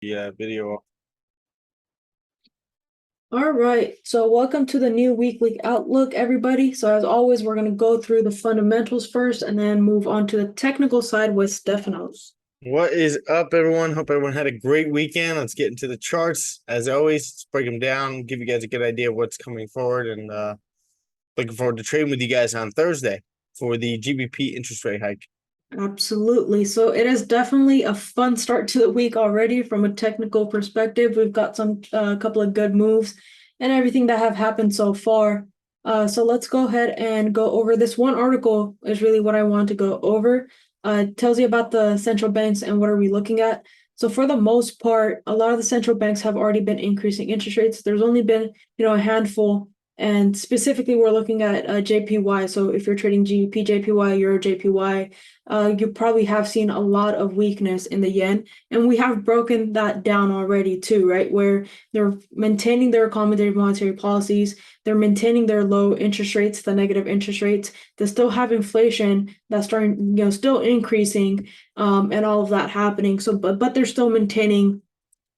Yeah, video. All right, so welcome to the new weekly outlook, everybody. So as always, we're going to go through the fundamentals first and then move on to the technical side with Stefanos. What is up, everyone? Hope everyone had a great weekend. Let's get into the charts. As always, let's break them down, give you guys a good idea of what's coming forward, and looking forward to trading with you guys on Thursday for the GBP interest rate hike. Absolutely. So it is definitely a fun start to the week already from a technical perspective. We've got some couple of good moves and everything that have happened so far. So let's go ahead and go over this one article is really what I want to go over. It tells you about the central banks and what are we looking at. So for the most part, a lot of the central banks have already been increasing interest rates. There's only been, a handful, and specifically we're looking at JPY. So if you're trading GBP, JPY, Euro, JPY, you probably have seen a lot of weakness in the yen, and we have broken that down already too, right? Where they're maintaining their accommodative monetary policies, they're maintaining their low interest rates, the negative interest rates. They still have inflation that's starting, still increasing, and all of that happening. So, but they're still maintaining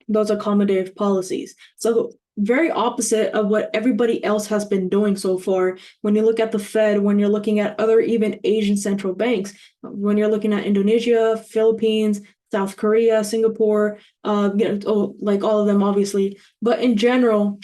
those accommodative policies. So very opposite of what everybody else has been doing so far. When you look at the Fed, when you're looking at other even Asian central banks, when you're looking at Indonesia, Philippines, South Korea, Singapore, like all of them, obviously. But in general,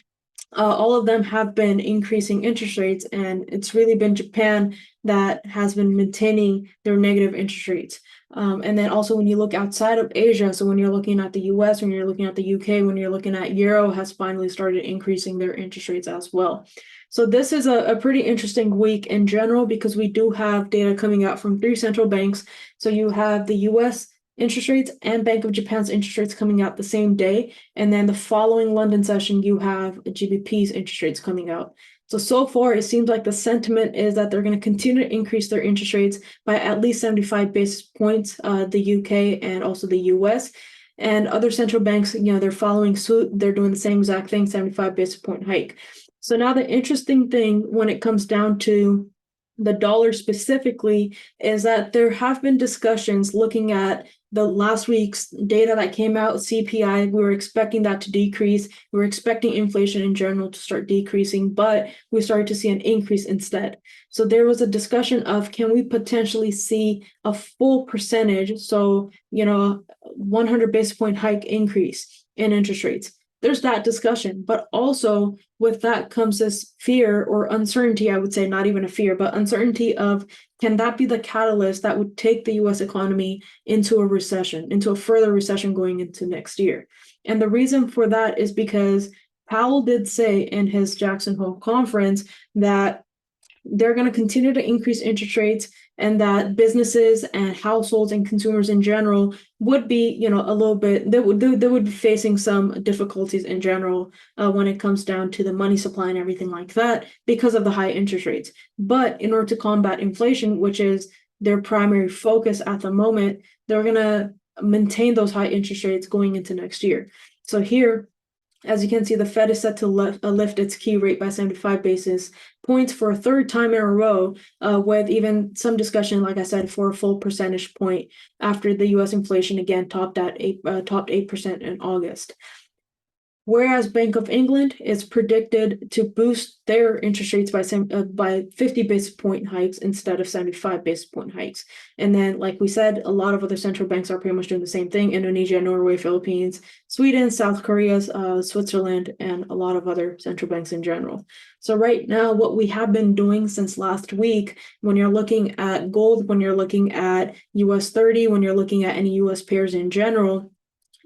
all of them have been increasing interest rates, and it's really been Japan that has been maintaining their negative interest rates. And then also when you look outside of Asia, so when you're looking at the US, when you're looking at the UK, when you're looking at Euro has finally started increasing their interest rates as well. So this is a pretty interesting week in general because we do have data coming out from three central banks. So you have the US interest rates and Bank of Japan's interest rates coming out the same day. And then the following London session, you have GBP's interest rates coming out. So far, it seems like the sentiment is that they're going to continue to increase their interest rates by at least 75 basis points, the UK and also the US. And other central banks, they're following suit. They're doing the same exact thing, 75 basis point hike. So now the interesting thing when it comes down to the dollar specifically is that there have been discussions looking at the last week's data that came out, CPI. We were expecting that to decrease. We were expecting inflation in general to start decreasing, but we started to see an increase instead. So there was a discussion of, can we potentially see a full percentage, so 100 basis point hike increase in interest rates? There's that discussion, but also with that comes this fear or uncertainty, I would say, not even a fear, but uncertainty of, can that be the catalyst that would take the US economy into a recession, into a further recession going into next year? And the reason for that is because Powell did say in his Jackson Hole conference that they're going to continue to increase interest rates, and that businesses and households and consumers in general would be, a little bit, they would be facing some difficulties in general when it comes down to the money supply and everything like that because of the high interest rates. But in order to combat inflation, which is their primary focus at the moment, they're going to maintain those high interest rates going into next year. So here, as you can see, the Fed is set to lift its key rate by 75 basis points for a third time in a row, with even some discussion, like I said, for a full percentage point after the U.S. inflation again topped 8% in August. Whereas Bank of England is predicted to boost their interest rates by 50 basis point hikes instead of 75 basis point hikes. And then, like we said, a lot of other central banks are pretty much doing the same thing: Indonesia, Norway, Philippines, Sweden, South Korea, Switzerland, and a lot of other central banks in general. So right now, what we have been doing since last week, when you're looking at gold, when you're looking at US 30, when you're looking at any US pairs in general,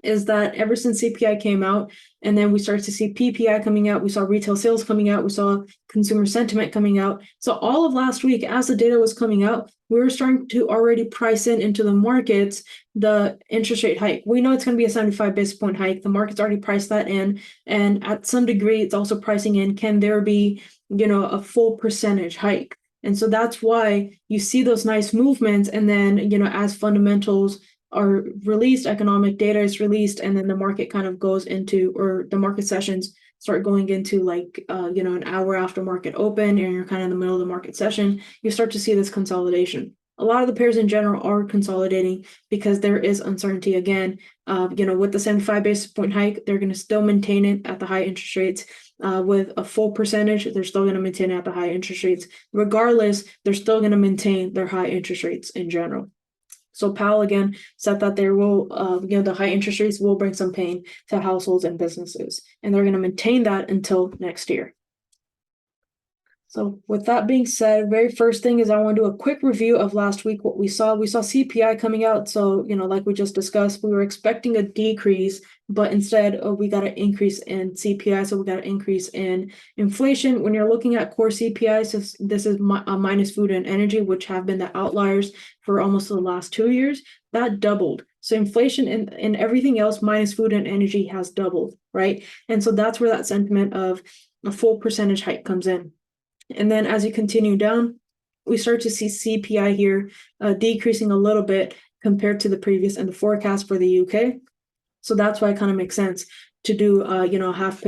is that ever since CPI came out, and then we started to see PPI coming out, we saw retail sales coming out, we saw consumer sentiment coming out. So all of last week, as the data was coming out, we were starting to already price in into the markets the interest rate hike. We know it's going to be a 75 basis point hike. The market's already priced that in, and at some degree, it's also pricing in, can there be, a full percentage hike? And so that's why you see those nice movements, and then, as fundamentals are released, economic data is released, and then the market kind of goes into, or the market sessions start going into, like an hour after market open, and you're kind of in the middle of the market session, you start to see this consolidation. A lot of the pairs in general are consolidating because there is uncertainty again. with the 75 basis point hike, they're going to still maintain it at the high interest rates. With a full percentage, they're still going to maintain it at the high interest rates. Regardless, they're still going to maintain their high interest rates in general. So Powell again said that there will, the high interest rates will bring some pain to households and businesses, and they're going to maintain that until next year. So with that being said, very first thing is I want to do a quick review of last week, what we saw. We saw CPI coming out. So, like we just discussed, we were expecting a decrease, but instead we got an increase in CPI. So we got an increase in inflation. When you're looking at core CPI, so this is minus food and energy, which have been the outliers for almost the last 2 years, that doubled. So inflation and everything else minus food and energy has doubled, right? And so that's where that sentiment of a full percentage hike comes in. And then as you continue down, we start to see CPI here decreasing a little bit compared to the previous and the forecast for the UK. So that's why it kind of makes sense to do, a half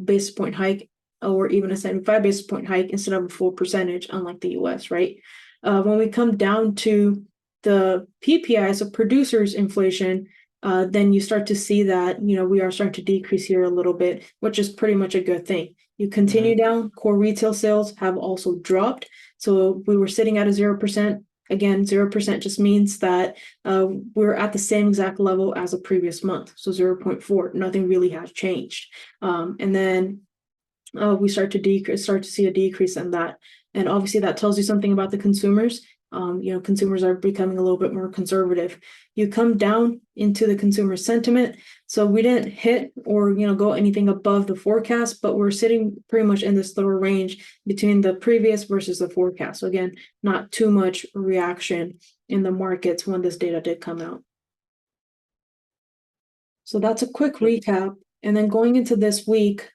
basis point hike or even a 75 basis point hike instead of a full percentage, unlike the US, right? When we come down to the PPI, so producers inflation, then you start to see that, we are starting to decrease here a little bit, which is pretty much a good thing. You continue down, core retail sales have also dropped. So we were sitting at a 0%. Again, 0% just means that we're at the same exact level as the previous month. So 0.4, nothing really has changed. And then we start to see a decrease in that. And obviously that tells you something about the consumers. Consumers are becoming a little bit more conservative. You come down into the consumer sentiment. So we didn't hit or, go anything above the forecast, but we're sitting pretty much in this little range between the previous versus the forecast. So again, not too much reaction in the markets when this data did come out. So that's a quick recap. And then going into this week,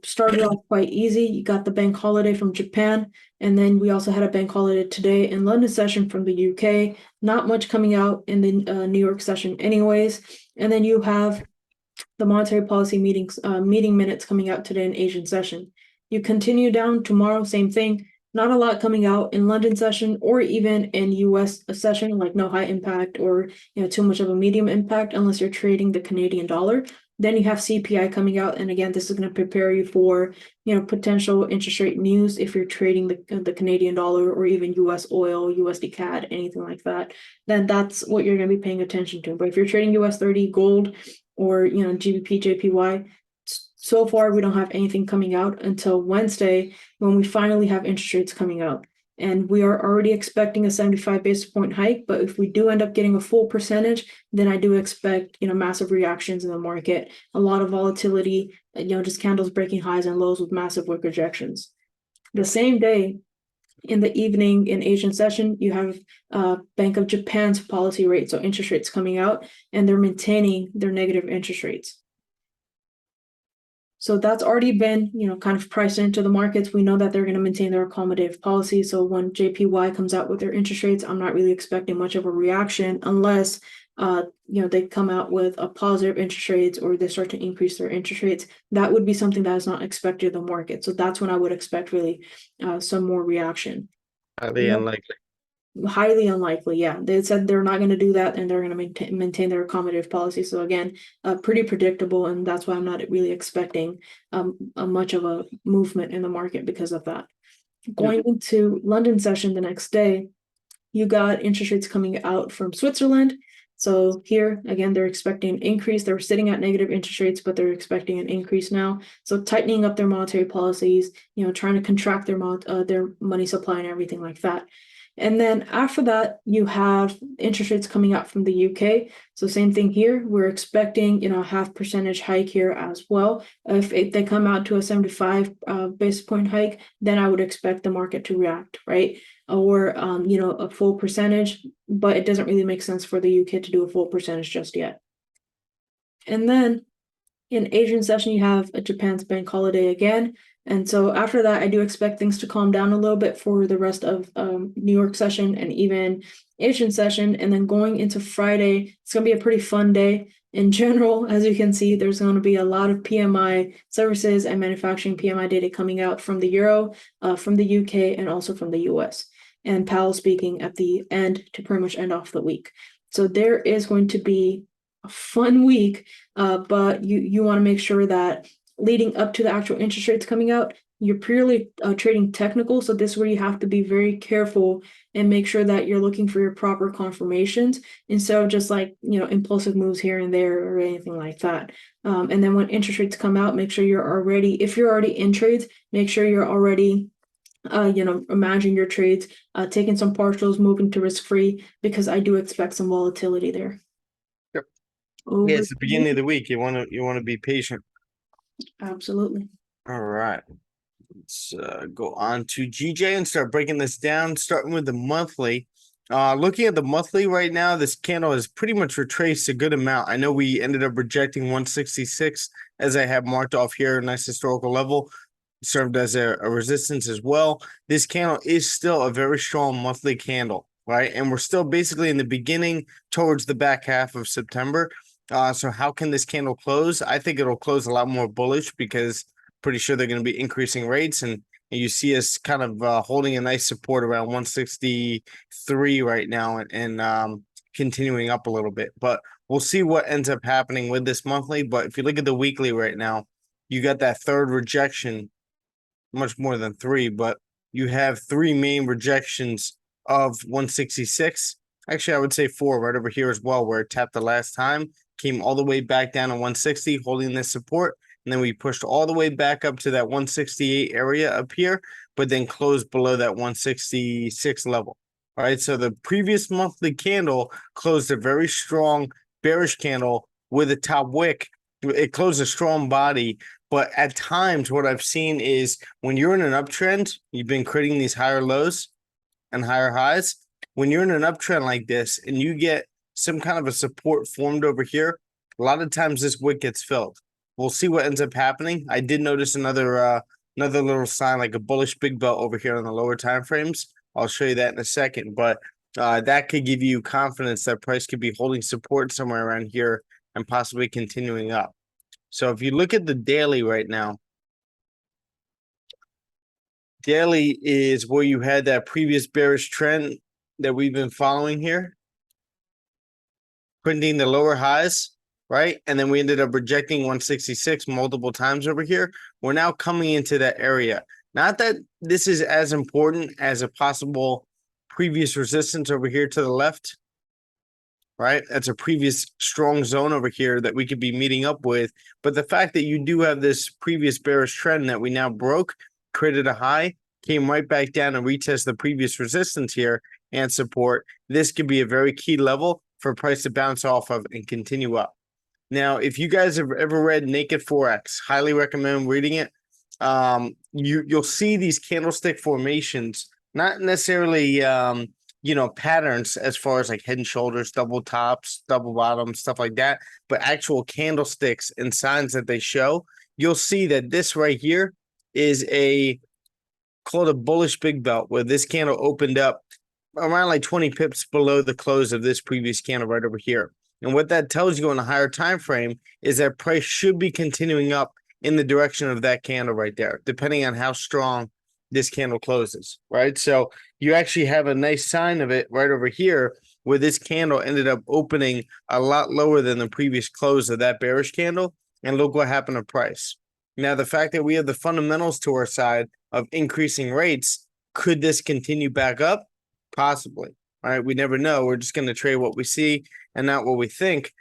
started off quite easy. You got the bank holiday from Japan, and then we also had a bank holiday today in London session from the UK. Not much coming out in the New York session anyways. And then you have the monetary policy meeting minutes coming out today in Asian session. You continue down tomorrow, same thing. Not a lot coming out in London session or even in US session, like no high impact or too much of a medium impact unless you're trading the Canadian dollar. Then you have CPI coming out, and again, this is going to prepare you for potential interest rate news if you're trading the Canadian dollar or even US oil, USD CAD, anything like that. Then that's what you're going to be paying attention to. But if you're trading US 30 gold or GBP, JPY, so far we don't have anything coming out until Wednesday when we finally have interest rates coming out. And we are already expecting a 75 basis point hike, but if we do end up getting a full percentage, then I do expect, massive reactions in the market, a lot of volatility, just candles breaking highs and lows with massive wick rejections. The same day, in the evening in Asian session, you have Bank of Japan's policy rate, so interest rates coming out, and they're maintaining their negative interest rates. So that's already been, kind of priced into the markets. We know that they're going to maintain their accommodative policy. So when JPY comes out with their interest rates, I'm not really expecting much of a reaction unless, they come out with a positive interest rates or they start to increase their interest rates. That would be something that is not expected in the market. So that's when I would expect really some more reaction. Highly unlikely. Highly unlikely, yeah. They said they're not going to do that and they're going to maintain their accommodative policy. So again, pretty predictable, and that's why I'm not really expecting much of a movement in the market because of that. Going into London session the next day, you got interest rates coming out from Switzerland. So here, again, they're expecting an increase. They were sitting at negative interest rates, but they're expecting an increase now. So tightening up their monetary policies, trying to contract their money supply and everything like that. And then after that, you have interest rates coming out from the UK. So same thing here. We're expecting, a half percentage hike here as well. If they come out to a 75 basis point hike, then I would expect the market to react, right? Or, a full percentage, but it doesn't really make sense for the UK to do a full percentage just yet. And then in Asian session, you have a Japan's bank holiday again. And so after that, I do expect things to calm down a little bit for the rest of New York session and even Asian session. And then going into Friday, it's going to be a pretty fun day. In general, as you can see, there's going to be a lot of PMI services and manufacturing PMI data coming out from the Euro, from the UK, and also from the US. And Powell speaking at the end to pretty much end off the week. So there is going to be a fun week, but you want to make sure that leading up to the actual interest rates coming out, you're purely trading technical. So this is where you have to be very careful and make sure that you're looking for your proper confirmations instead of just like, impulsive moves here and there or anything like that. And then when interest rates come out, make sure you're already, if you're already in trades, make sure you're already managing your trades, taking some partials, moving to risk-free, because I do expect some volatility there. Yep. Yeah, Over it's the to beginning of you. the week. You wanna be patient. Absolutely. All right. Let's go on to GJ and start breaking this down, starting with the monthly. Looking at the monthly right now, this candle has pretty much retraced a good amount. I know we ended up rejecting 166 as I have marked off here, a nice historical level, served as a resistance as well. This candle is still a very strong monthly candle, right? And we're still basically in the beginning towards the back half of September. So how can this candle close? I think it'll close a lot more bullish because pretty sure they're going to be increasing rates, and you see us kind of holding a nice support around 163 right now, and continuing up a little bit. But we'll see what ends up happening with this monthly. But if you look at the weekly right now, you got that third rejection, much more than three, but you have three main rejections of 166. Actually, I would say four right over here as well, where it tapped the last time, came all the way back down to 160, holding this support. And then we pushed all the way back up to that 168 area up here, but then closed below that 166 level. All right. So the previous monthly candle closed a very strong bearish candle with a top wick. It closed a strong body, but at times what I've seen is when you're in an uptrend, you've been creating these higher lows and higher highs. When you're in an uptrend like this and you get some kind of a support formed over here, a lot of times this wick gets filled. We'll see what ends up happening. I did notice another little sign like a bullish big belt over here on the lower time frames. I'll show you that in a second, but that could give you confidence that price could be holding support somewhere around here and possibly continuing up. So if you look at the daily right now, daily is where you had that previous bearish trend that we've been following here, printing the lower highs, right? And then we ended up rejecting 166 multiple times over here. We're now coming into that area. Not that this is as important as a possible previous resistance over here to the left, right? That's a previous strong zone over here that we could be meeting up with. But the fact that you do have this previous bearish trend that we now broke, created a high, came right back down and retest the previous resistance here and support. This could be a very key level for price to bounce off of and continue up. Now, if you guys have ever read Naked Forex, highly recommend reading it. You'll see these candlestick formations, not necessarily patterns as far as like head and shoulders, double tops, double bottoms, stuff like that, but actual candlesticks and signs that they show. You'll see that this right here is called a bullish big belt, where this candle opened up around like 20 pips below the close of this previous candle right over here. And what that tells you on a higher time frame is that price should be continuing up in the direction of that candle right there, depending on how strong this candle closes, right? So you actually have a nice sign of it right over here, where this candle ended up opening a lot lower than the previous close of that bearish candle. And look what happened to price. Now, the fact that we have the fundamentals to our side of increasing rates, could this continue back up? Possibly. All right. We never know. We're just going to trade what we see and not what we think.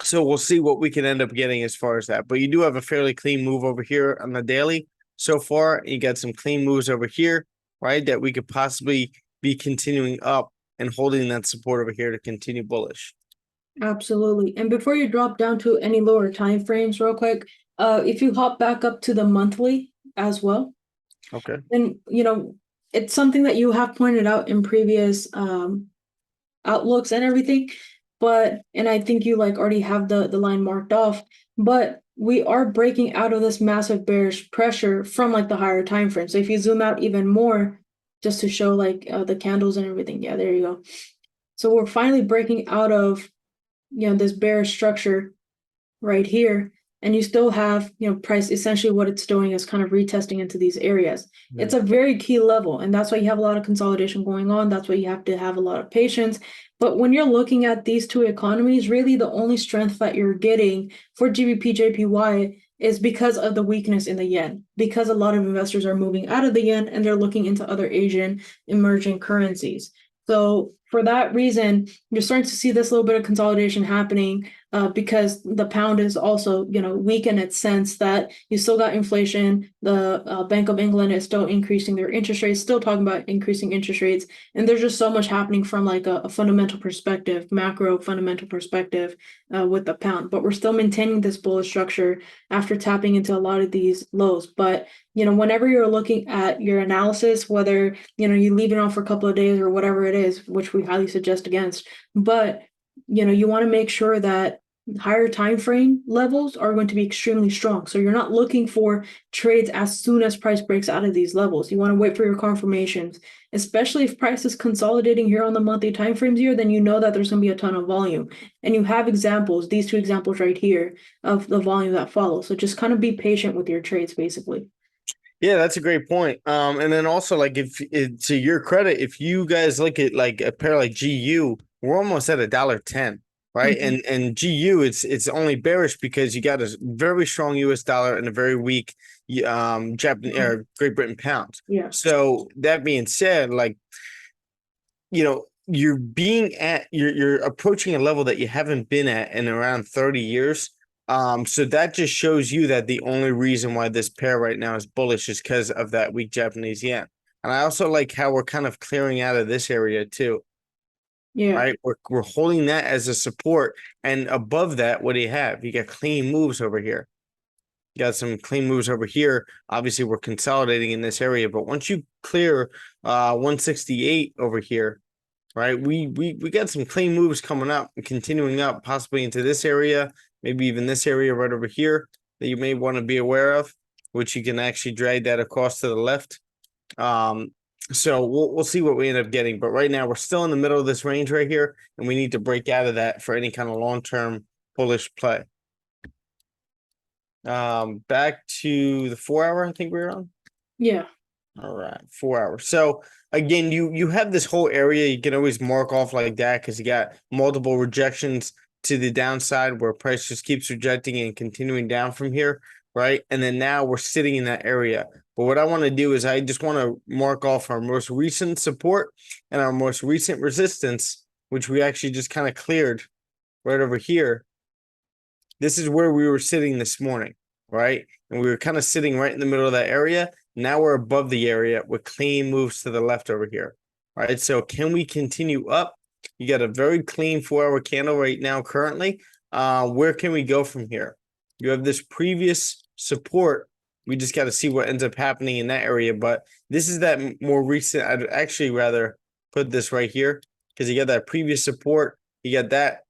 So we'll see what we can end up getting as far as that. But you do have a fairly clean move over here on the daily so far. You got some clean moves over here, right? That we could possibly be continuing up and holding that support over here to continue bullish. Absolutely. And before you drop down to any lower time frames real quick, if you hop back up to the monthly as well, Okay. then it's something that you have pointed out in previous outlooks and everything, and I think you like already have the line marked off, but we are breaking out of this massive bearish pressure from like the higher time frame. So if you zoom out even more, just to show like the candles and everything, yeah, there you go. So we're finally breaking out of this bearish structure right here, and you still have, price essentially what it's doing is kind of retesting into these areas. Yeah. It's a very key level, and that's why you have a lot of consolidation going on. That's why you have to have a lot of patience. But when you're looking at these two economies, really the only strength that you're getting for GBP JPY is because of the weakness in the yen, because a lot of investors are moving out of the yen and they're looking into other Asian emerging currencies. So for that reason, you're starting to see this little bit of consolidation happening because the pound is also, weak in its sense that you still got inflation. The Bank of England is still increasing their interest rates, still talking about increasing interest rates. And there's just so much happening from like a fundamental perspective, macro fundamental perspective with the pound. But we're still maintaining this bullish structure after tapping into a lot of these lows. But whenever you're looking at your analysis, whether, you leave it on for a couple of days or whatever it is, which we highly suggest against, but, you want to make sure that higher time frame levels are going to be extremely strong. So you're not looking for trades as soon as price breaks out of these levels. You want to wait for your confirmations, especially if price is consolidating here on the monthly time frames here, then you know that there's going to be a ton of volume. And you have examples, these two examples right here of the volume that follows. So just kind of be patient with your trades, basically. Yeah, that's a great point. And then also like if to your credit, if you guys look at like a pair like GU, we're almost at $1.10, right? Mhm. And GU, it's only bearish because you got a very strong US dollar and a very weak Japan or Great Britain pound. Yeah. So that being said, like you're approaching a level that you haven't been at in around 30 years. So that just shows you that the only reason why this pair right now is bullish is because of that weak Japanese yen. And I also like how we're kind of clearing out of this area too, Yeah. right? We're holding that as a support, and above that, what do you have? You got clean moves over here. You got some clean moves over here. Obviously, we're consolidating in this area, but once you clear 168 over here, right? We got some clean moves coming up and continuing up, possibly into this area, maybe even this area right over here that you may want to be aware of, which you can actually drag that across to the left. So we'll see what we end up getting, but right now we're still in the middle of this range right here, and we need to break out of that for any kind of long-term bullish play. Back to the 4 hour, I think we're on. Yeah. All right, 4 hours. So again, you have this whole area you can always mark off like that because you got multiple rejections to the downside where price just keeps rejecting and continuing down from here, right? And then now we're sitting in that area. But what I want to do is I just want to mark off our most recent support and our most recent resistance, which we actually just kind of cleared right over here. This is where we were sitting this morning, right? And we were kind of sitting right in the middle of that area. Now we're above the area with clean moves to the left over here. All right, so can we continue up? You got a very clean 4 hour candle right now currently. Where can we go from here? You have this previous support. We just got to see what ends up happening in that area. But this is that more recent. I'd actually rather put this right here because you got that previous support. You got that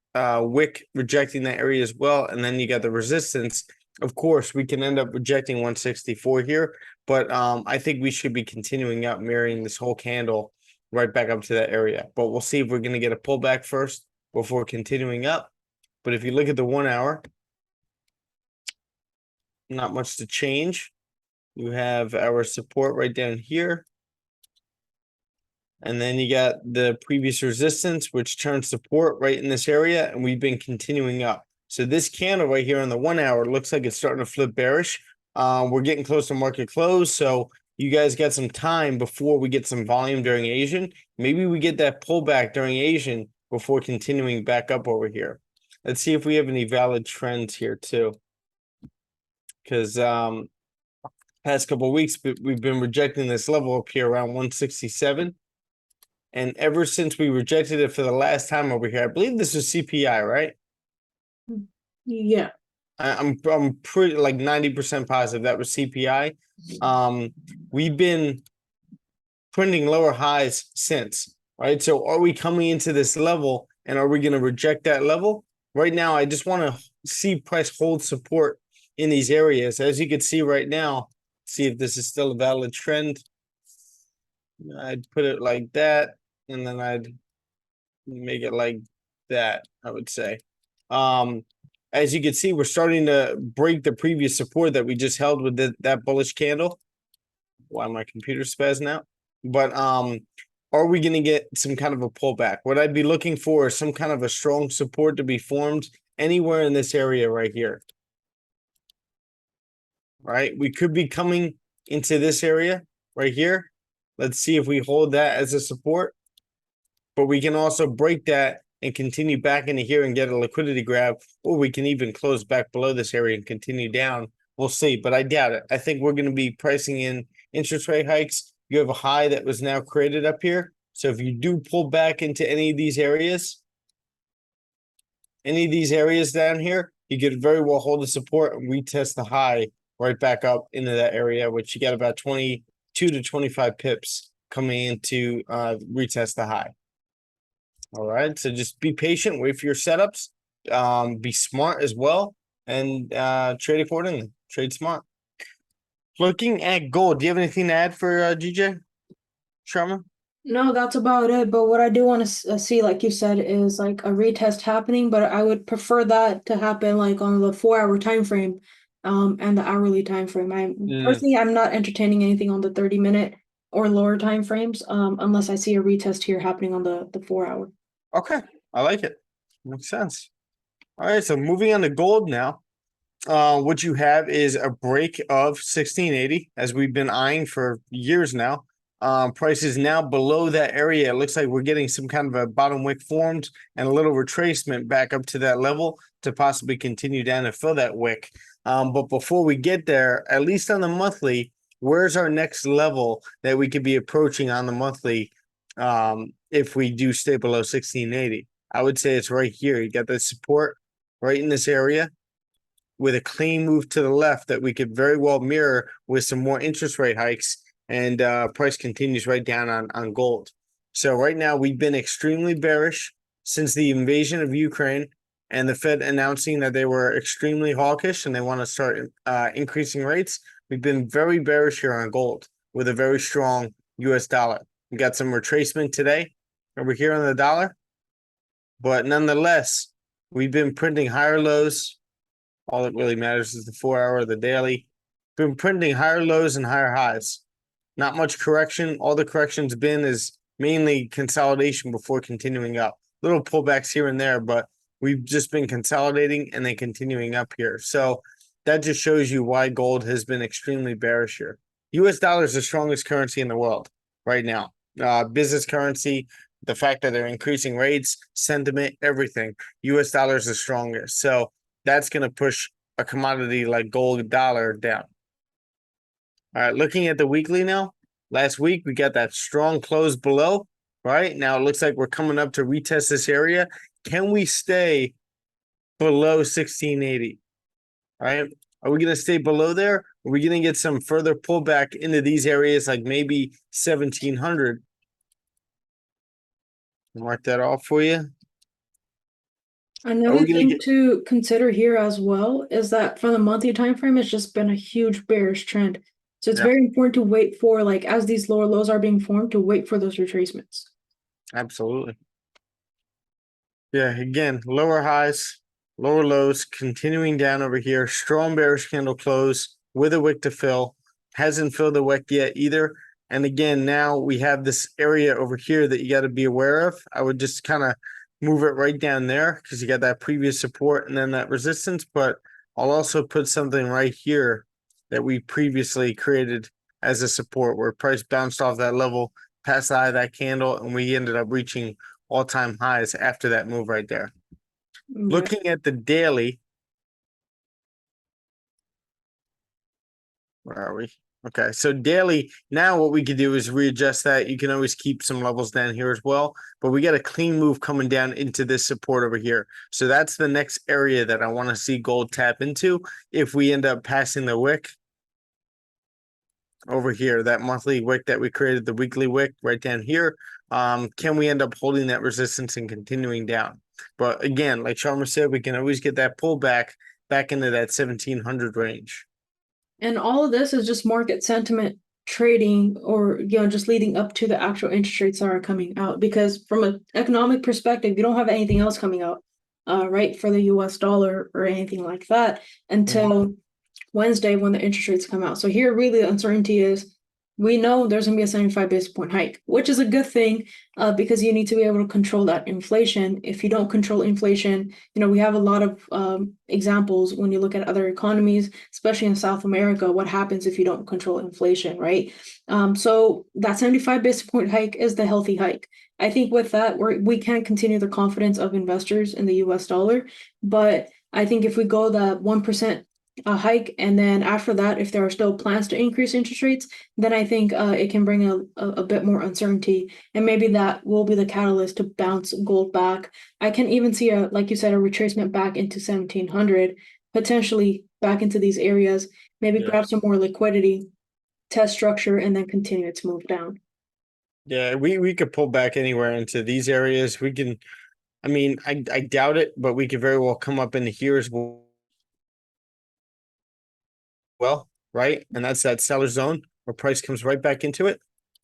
wick rejecting that area as well. And then you got the resistance. Of course, we can end up rejecting 164 here. But I think we should be continuing up, mirroring this whole candle right back up to that area. But we'll see if we're going to get a pullback first before continuing up. But if you look at the 1 hour, not much to change. You have our support right down here. And then you got the previous resistance, which turns support right in this area. And we've been continuing up. So this candle right here on the 1 hour looks like it's starting to flip bearish. We're getting close to market close. So you guys got some time before we get some volume during Asian. Maybe we get that pullback during Asian before continuing back up over here. Let's see if we have any valid trends here too. Because past couple of weeks, we've been rejecting this level up here around 167. And ever since we rejected it for the last time over here, I believe this was CPI, right? Yeah. I'm pretty like 90% positive that was CPI. We've been printing lower highs since, right? So are we coming into this level and are we going to reject that level? Right now, I just want to see price hold support in these areas. As you can see right now, see if this is still a valid trend. I'd put it like that, and then I'd make it like that, I would say. as you can see, we're starting to break the previous support that we just held with that bullish candle. Why my computer spazzing out? But are we going to get some kind of a pullback? What I'd be looking for is some kind of a strong support to be formed anywhere in this area right here. Right? We could be coming into this area right here. Let's see if we hold that as a support. But we can also break that and continue back into here and get a liquidity grab, or we can even close back below this area and continue down. We'll see, but I doubt it. I think we're going to be pricing in interest rate hikes. You have a high that was now created up here. So if you do pull back into any of these areas down here, you could very well hold the support and retest the high right back up into that area, which you got about 22 to 25 pips coming in to retest the high. All right, so just be patient, wait for your setups, be smart as well, and trade accordingly. Trade smart. Looking at gold, do you have anything to add for GJ Sharma? No, that's about it. But what I do want to see, like you said, is like a retest happening. But I would prefer that to happen like on the 4-hour time frame, and the hourly time frame. Personally, I'm not entertaining anything on the 30-minute or lower time frames, unless I see a retest here happening on the 4-hour. Okay, I like it. Makes sense. All right, so moving on to gold now. What you have is a break of 1680, as we've been eyeing for years now. Price is now below that area. It looks like we're getting some kind of a bottom wick formed and a little retracement back up to that level to possibly continue down and fill that wick. But before we get there, at least on the monthly, where's our next level that we could be approaching on the monthly if we do stay below 1680? I would say it's right here. You got the support right in this area with a clean move to the left that we could very well mirror with some more interest rate hikes, and price continues right down on gold. So right now we've been extremely bearish since the invasion of Ukraine and the Fed announcing that they were extremely hawkish and they want to start increasing rates. We've been very bearish here on gold with a very strong US dollar. We got some retracement today over here on the dollar, but nonetheless, we've been printing higher lows. All that really matters is the 4-hour, the daily. Been printing higher lows and higher highs. Not much correction. All the correction's been is mainly consolidation before continuing up. Little pullbacks here and there, but we've just been consolidating and then continuing up here. So that just shows you why gold has been extremely bearish here. US dollar is the strongest currency in the world right now. Business currency, the fact that they're increasing rates, sentiment, everything. US dollar is the strongest. So that's going to push a commodity like gold dollar down. All right, looking at the weekly now. Last week, we got that strong close below, right? Now it looks like we're coming up to retest this area. Can we stay below 1680? Right? Are we going to stay below there? Are we going to get some further pullback into these areas, like maybe 1700? Mark that off for you. Another thing to consider here as well is that for the monthly time frame, it's just been a huge bearish trend. So it's very important to wait for, like, as these lower lows are being formed, to wait for those retracements. Absolutely. Yeah, again, lower highs, lower lows, continuing down over here. Strong bearish candle close with a wick to fill. Hasn't filled the wick yet either. And again, now we have this area over here that you got to be aware of. I would just kind of move it right down there because you got that previous support and then that resistance. But I'll also put something right here that we previously created as a support where price bounced off that level, passed the eye of that candle, and we ended up reaching all-time highs after that move right there. Looking at the daily, where are we? Okay, so daily, now what we could do is readjust that. You can always keep some levels down here as well, but we got a clean move coming down into this support over here. So that's the next area that I want to see gold tap into if we end up passing the wick over here, that monthly wick that we created, the weekly wick right down here. Can we end up holding that resistance and continuing down? But again, like Sharma said, we can always get that pullback back into that 1700 range. And all of this is just market sentiment trading, or just leading up to the actual interest rates that are coming out. Because from an economic perspective, you don't have anything else coming out. right, for the US dollar or anything like that until Wednesday when the interest rates come out. So here really the uncertainty is we know there's going to be a 75 basis point hike, which is a good thing because you need to be able to control that inflation. If you don't control inflation, we have a lot of examples when you look at other economies, especially in South America, what happens if you don't control inflation, right? So that 75 basis point hike is the healthy hike. I think with that, we can continue the confidence of investors in the US dollar, but I think if we go that 1% a hike, and then after that, if there are still plans to increase interest rates, then I think it can bring a bit more uncertainty, and maybe that will be the catalyst to bounce gold back. I can even see like you said, a retracement back into 1700, potentially back into these areas, maybe grab some more liquidity, test structure, and then continue its move down. Yeah, we could pull back anywhere into these areas. We can, I mean, I doubt it, but we could very well come up into here as well, right? And that's that seller zone where price comes right back into it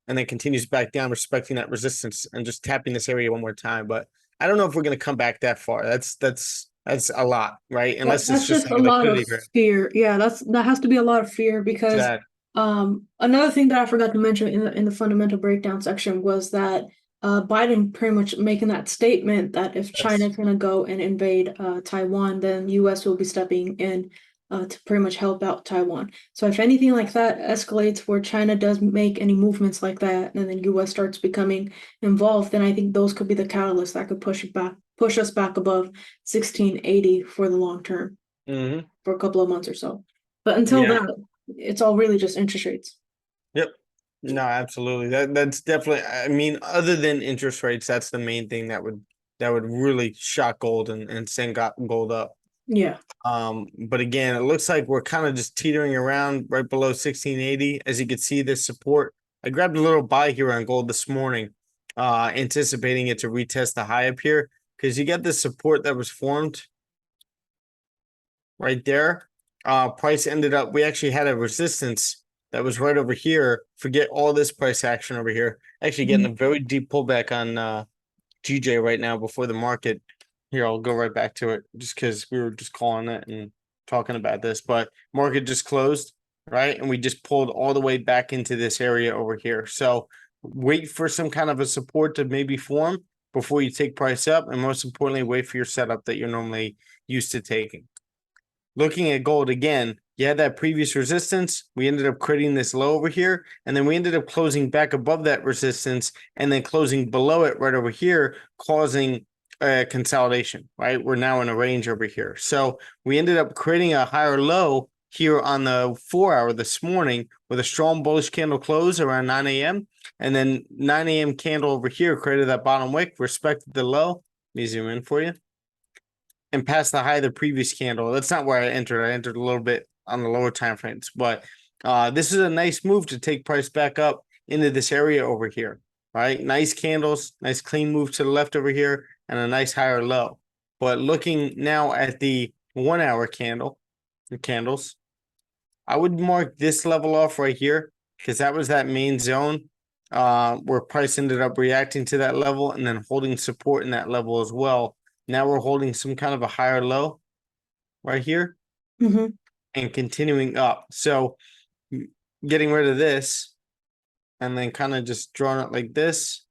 and then continues back down, respecting that resistance and just tapping this area one more time. But I don't know if we're going to come back that far. That's a lot, right? Unless it's That's just just like a a lot of liquidity grab. fear. Yeah, that has to be a lot of fear because That another thing that I forgot to mention in the fundamental breakdown section was that Biden pretty much making that statement that if China that's is going to go and invade Taiwan, then US will be stepping in to pretty much help out Taiwan. So if anything like that escalates where China does make any movements like that, and then US starts becoming involved, then I think those could be the catalyst that could push us back above 1680 for the long term for a couple of months or so. But until yeah. then, it's all really just interest rates. Yep. No, absolutely. That's definitely, I mean, other than interest rates, that's the main thing that would really shock gold and send gold up. Yeah. But again, it looks like we're kind of just teetering around right below 1680. As you can see, this support. I grabbed a little buy here on gold this morning, anticipating it to retest the high up here because you got this support that was formed right there. Price ended up, we actually had a resistance that was right over here. Forget all this price action over here. Actually getting a very deep pullback on GJ right now before the market. Here, I'll go right back to it just because we were just calling it and talking about this. But market just closed, right? And we just pulled all the way back into this area over here. So wait for some kind of a support to maybe form before you take price up. And most importantly, wait for your setup that you're normally used to taking. Looking at gold again, you had that previous resistance. We ended up creating this low over here, and then we ended up closing back above that resistance and then closing below it right over here, causing consolidation, right? We're now in a range over here. So we ended up creating a higher low here on the 4-hour this morning with a strong bullish candle close around 9 a.m. And then 9 a.m. candle over here created that bottom wick, respected the low. Let me zoom in for you. And past the high of the previous candle. That's not where I entered. I entered a little bit on the lower time frames, but this is a nice move to take price back up into this area over here, right? Nice candles, nice clean move to the left over here, and a nice higher low. But looking now at the 1-hour candle, the candles, I would mark this level off right here because that was that main zone where price ended up reacting to that level and then holding support in that level as well. Now we're holding some kind of a higher low right here and continuing up. So getting rid of this and then kind of just drawing it like this,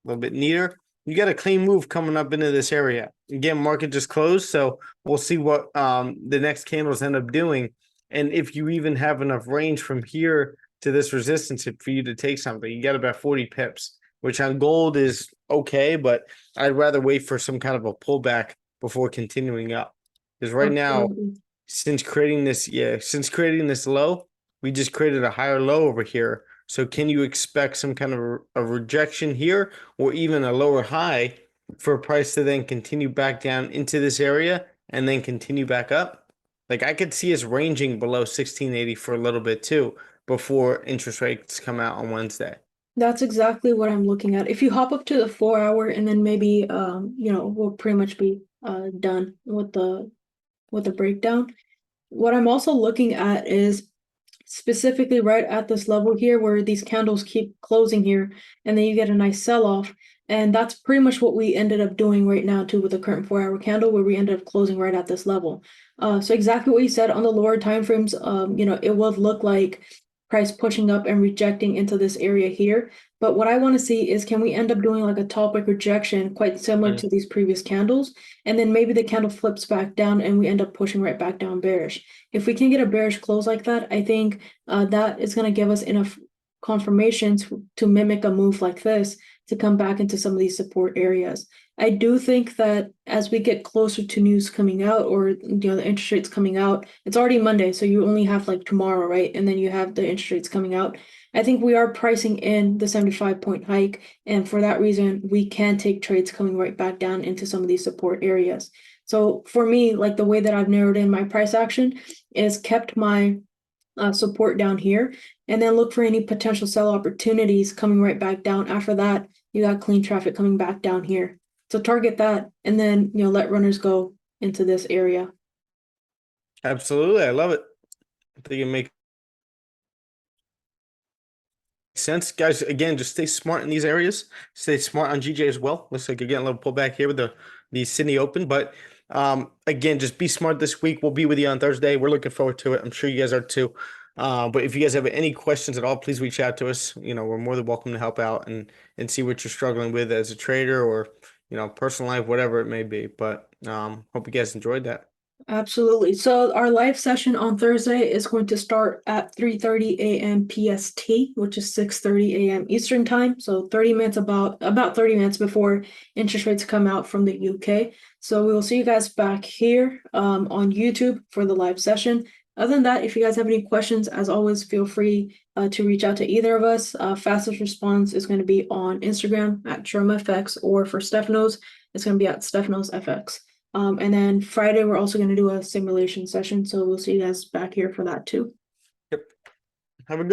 a little bit neater. You got a clean move coming up into this area. Again, market just closed, so we'll see what the next candles end up doing. And if you even have enough range from here to this resistance for you to take something, you got about 40 pips, which on gold is okay, but I'd rather wait for some kind of a pullback before continuing up. Because right now, since creating this low, we just created a higher low over here. So can you expect some kind of a rejection here or even a lower high for a price to then continue back down into this area and then continue back up? Like I could see us ranging below 1680 for a little bit too before interest rates come out on Wednesday. That's exactly what I'm looking at. If you hop up to the 4-hour and then maybe we'll pretty much be done with the breakdown. What I'm also looking at is specifically right at this level here where these candles keep closing here, and then you get a nice sell-off. And that's pretty much what we ended up doing right now too with the current 4-hour candle, where we ended up closing right at this level. So exactly what you said on the lower time frames, it would look like price pushing up and rejecting into this area here. But what I want to see is, can we end up doing like a topic rejection quite similar to these previous candles? And then maybe the candle flips back down and we end up pushing right back down bearish. If we can get a bearish close like that, I think that is going to give us enough confirmation to mimic a move like this to come back into some of these support areas. I do think that as we get closer to news coming out, or the interest rates coming out, it's already Monday, so you only have like tomorrow, right? And then you have the interest rates coming out. I think we are pricing in the 75-point hike, and for that reason, we can take trades coming right back down into some of these support areas. So for me, like the way that I've narrowed in my price action is kept my support down here, and then look for any potential sell opportunities coming right back down. After that, you got clean traffic coming back down here. So target that, and then let runners go into this area. Absolutely, I love it. I think it makes sense, guys. Again, just stay smart in these areas. Stay smart on GJ as well. Looks like you're getting a little pullback here with the Sydney Open, but again, just be smart this week. We'll be with you on Thursday. We're looking forward to it. I'm sure you guys are too. But if you guys have any questions at all, please reach out to us. We're more than welcome to help out and see what you're struggling with as a trader, or personal life, whatever it may be. But hope you guys enjoyed that. Absolutely. So our live session on Thursday is going to start at 3:30 a.m. PST, which is 6:30 a.m. Eastern time. So 30 minutes, about 30 minutes before interest rates come out from the UK. So we will see you guys back here on YouTube for the live session. Other than that, if you guys have any questions, as always, feel free to reach out to either of us. Fastest response is going to be on Instagram at Sharmafx, or for Stefanos, it's going to be at StefanosFX. And then Friday, we're also going to do a simulation session. So we'll see you guys back here for that too. Yep. Have a good